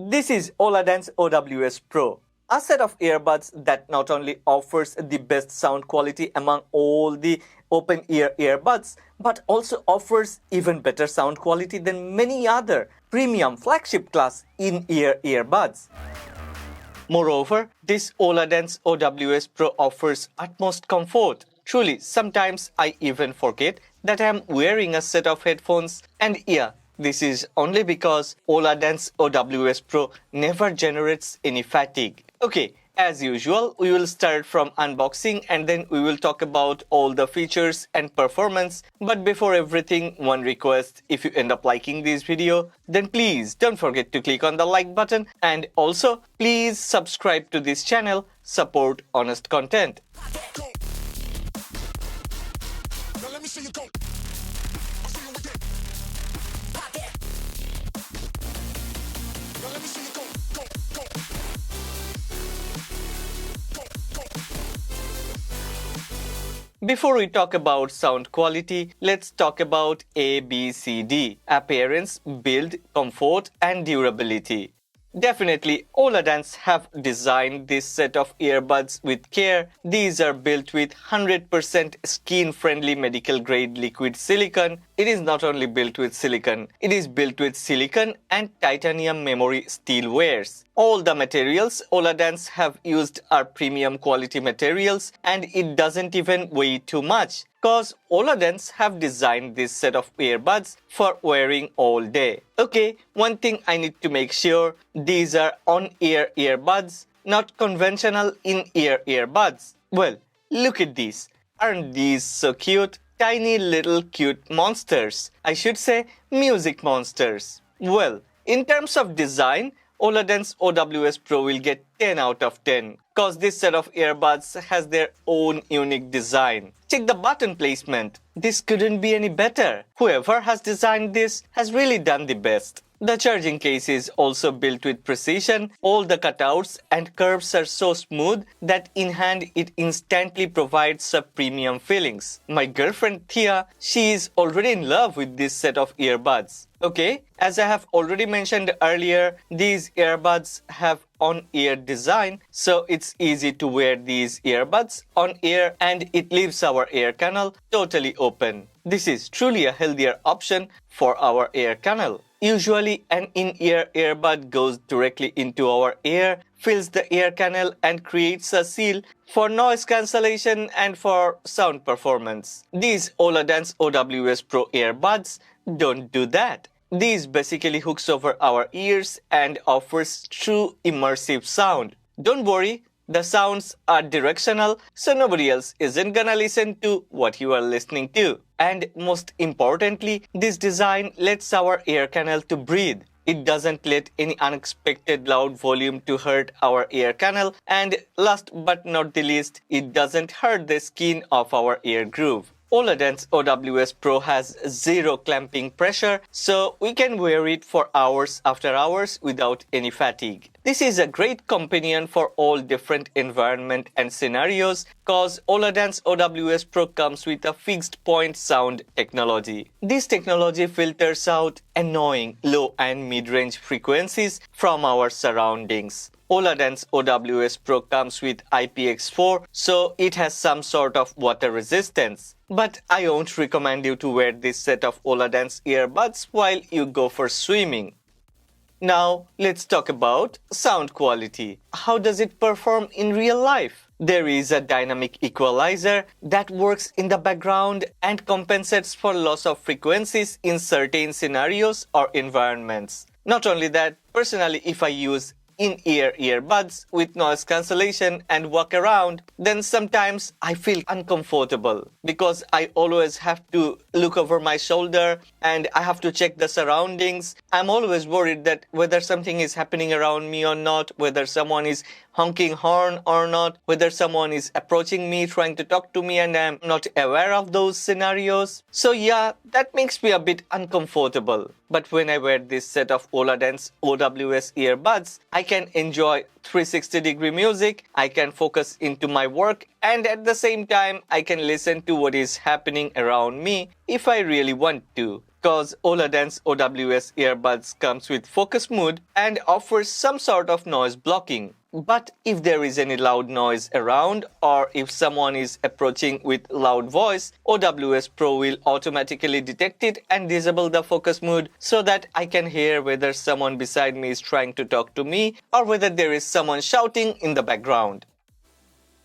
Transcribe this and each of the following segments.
This is Oladance OWS Pro, a set of earbuds that not only offers the best sound quality among all the open-ear earbuds, but also offers even better sound quality than many other premium flagship class in-ear earbuds. Moreover, this Oladance OWS Pro offers utmost comfort. Truly, sometimes I even forget that I am wearing a set of headphones, and yeah, this is only because Oladance OWS Pro never generates any fatigue. Okay, as usual, we will start from unboxing and then we will talk about all the features and performance. But before everything, one request: if you end up liking this video, then please don't forget to click on the like button, and also please subscribe to this channel, support honest content. Before we talk about sound quality, let's talk about ABCD: appearance, build, comfort, and durability. Definitely, Oladance have designed this set of earbuds with care. These are built with 100% skin-friendly medical-grade liquid silicone. It is not only built with silicone, it is built with silicone and titanium memory steel wears. All the materials Oladance have used are premium quality materials, and it doesn't even weigh too much, cause Oladance have designed this set of earbuds for wearing all day. Okay, one thing I need to make sure: these are on-ear earbuds, not conventional in-ear earbuds. Well, look at these. Aren't these so cute? Tiny little cute monsters. I should say music monsters. Well, in terms of design, Oladance OWS Pro will get 10 out of 10, cause this set of earbuds has their own unique design. Check the button placement. This couldn't be any better. Whoever has designed this has really done the best. The charging case is also built with precision. All the cutouts and curves are so smooth that in hand it instantly provides a premium feelings. My girlfriend Thea, she is already in love with this set of earbuds. Okay, as I have already mentioned earlier, these earbuds have on-ear design, so it's easy to wear these earbuds on ear and it leaves our ear canal totally open. This is truly a healthier option for our ear canal. Usually, an in-ear earbud goes directly into our ear, fills the ear canal and creates a seal for noise cancellation and for sound performance. These Oladance OWS Pro earbuds don't do that. These basically hooks over our ears and offers true immersive sound. Don't worry, the sounds are directional, so nobody else isn't gonna listen to what you are listening to. And most importantly, this design lets our ear canal to breathe. It doesn't let any unexpected loud volume to hurt our ear canal, and last but not the least, it doesn't hurt the skin of our ear groove. Oladance OWS Pro has zero clamping pressure, so we can wear it for hours after hours without any fatigue. This is a great companion for all different environment and scenarios, cause Oladance OWS Pro comes with a fixed point sound technology. This technology filters out annoying low and mid-range frequencies from our surroundings. Oladance OWS Pro comes with IPX4, so it has some sort of water resistance. But I won't recommend you to wear this set of Oladance earbuds while you go for swimming. Now, let's talk about sound quality. How does it perform in real life? There is a dynamic equalizer that works in the background and compensates for loss of frequencies in certain scenarios or environments. Not only that, personally, if I use in-ear earbuds with noise cancellation and walk around, then sometimes I feel uncomfortable because I always have to look over my shoulder and I have to check the surroundings. I'm always worried that whether something is happening around me or not, whether someone is honking horn or not, whether someone is approaching me trying to talk to me and I'm not aware of those scenarios. So yeah, that makes me a bit uncomfortable. But when I wear this set of Oladance OWS earbuds, I can enjoy 360-degree music, I can focus into my work, and at the same time I can listen to what is happening around me if I really want to. cause Oladance OWS earbuds comes with focus mode and offers some sort of noise blocking. But if there is any loud noise around or if someone is approaching with loud voice, OWS Pro will automatically detect it and disable the focus mode so that I can hear whether someone beside me is trying to talk to me or whether there is someone shouting in the background.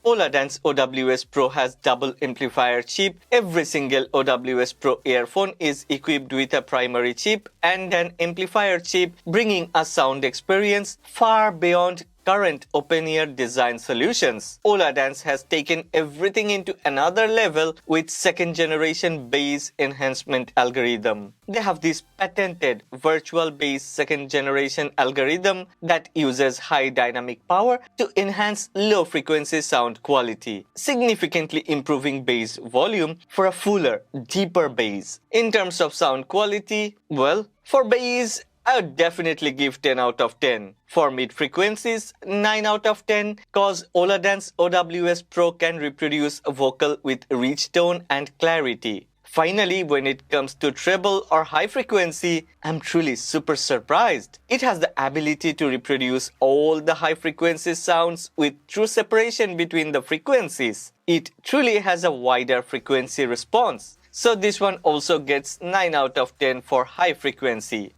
Oladance OWS Pro has double amplifier chip. Every single OWS Pro earphone is equipped with a primary chip and an amplifier chip, bringing a sound experience far beyond current open-ear design solutions. Oladance has taken everything into another level with second-generation bass enhancement algorithm. They have this patented virtual bass second-generation algorithm that uses high dynamic power to enhance low-frequency sound quality, significantly improving bass volume for a fuller, deeper bass. In terms of sound quality, well, for bass, I would definitely give 10 out of 10. For mid-frequencies, 9 out of 10, cause Oladance OWS Pro can reproduce a vocal with rich tone and clarity. Finally, when it comes to treble or high frequency, I'm truly super surprised. It has the ability to reproduce all the high frequency sounds with true separation between the frequencies. It truly has a wider frequency response. So this one also gets 9 out of 10 for high frequency.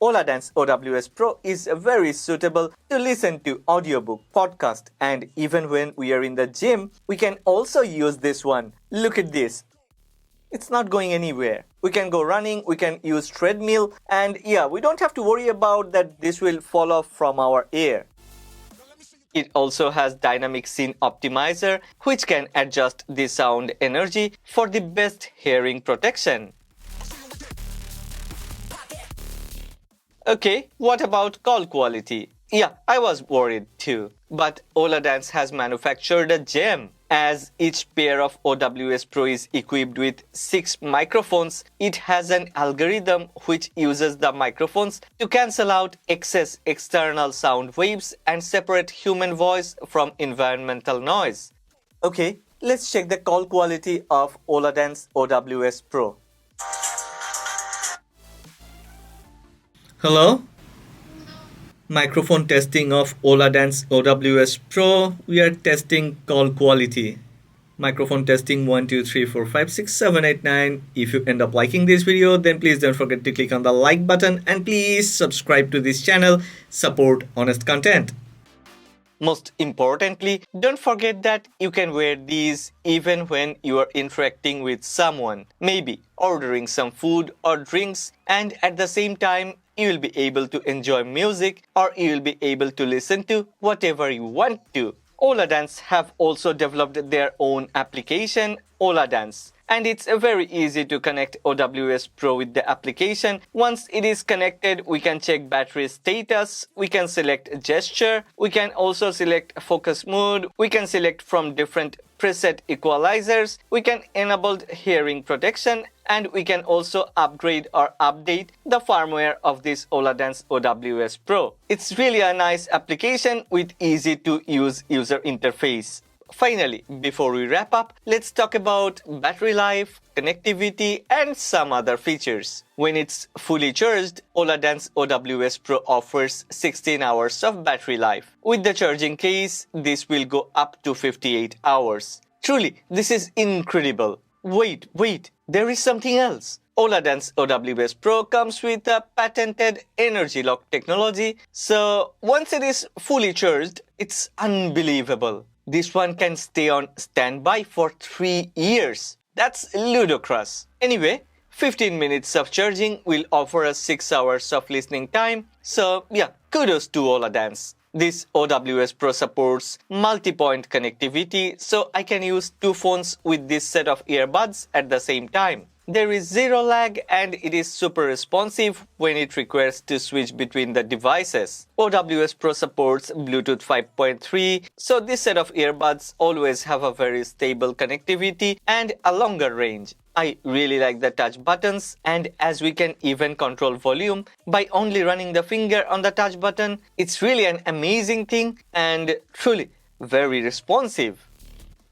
Oladance OWS Pro is very suitable to listen to audiobook, podcast, and even when we are in the gym, we can also use this one. Look at this. It's not going anywhere. We can go running, we can use treadmill, and yeah, we don't have to worry about that this will fall off from our ear. It also has dynamic scene optimizer, which can adjust the sound energy for the best hearing protection. Okay, what about call quality? Yeah, I was worried too. But Oladance has manufactured a gem. As each pair of OWS Pro is equipped with 6 microphones, it has an algorithm which uses the microphones to cancel out excess external sound waves and separate human voice from environmental noise. Okay, let's check the call quality of Oladance OWS Pro. Hello? Microphone testing of Oladance OWS Pro. We are testing call quality. Microphone testing 1, 2, 3, 4, 5, 6, 7, 8, 9. If you end up liking this video, then please don't forget to click on the like button and please subscribe to this channel. Support honest content. Most importantly, don't forget that you can wear these even when you are interacting with someone, maybe ordering some food or drinks, and at the same time, you will be able to enjoy music or you will be able to listen to whatever you want to. Oladance have also developed their own application, Oladance. And it's very easy to connect OWS Pro with the application. Once it is connected, we can check battery status, we can select gesture, we can also select focus mode, we can select from different preset equalizers, we can enable hearing protection, and we can also upgrade or update the firmware of this Oladance OWS Pro. It's really a nice application with easy to use user interface. Finally, before we wrap up, let's talk about battery life, connectivity, and some other features. When it's fully charged, Oladance OWS Pro offers 16 hours of battery life. With the charging case, this will go up to 58 hours. Truly, this is incredible. Wait, there is something else. Oladance OWS Pro comes with a patented energy lock technology, so once it is fully charged, it's unbelievable. This one can stay on standby for 3 years. That's ludicrous. Anyway, 15 minutes of charging will offer us 6 hours of listening time. So yeah, kudos to Oladance. This OWS Pro supports multi-point connectivity, so I can use 2 phones with this set of earbuds at the same time. There is zero lag and it is super responsive when it requires to switch between the devices. OWS Pro supports Bluetooth 5.3, so this set of earbuds always have a very stable connectivity and a longer range. I really like the touch buttons, and as we can even control volume by only running the finger on the touch button, it's really an amazing thing and truly very responsive.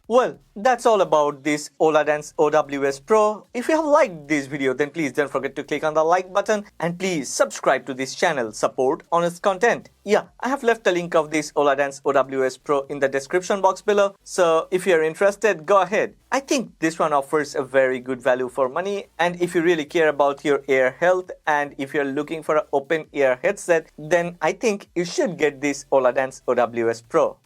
Well, that's all about this Oladance OWS Pro. If you have liked this video, then please don't forget to click on the like button and please subscribe to this channel. Support honest content. Yeah, I have left the link of this Oladance OWS Pro in the description box below. So if you're interested, go ahead. I think this one offers a very good value for money, and if you really care about your ear health and if you're looking for an open ear headset, then I think you should get this Oladance OWS Pro.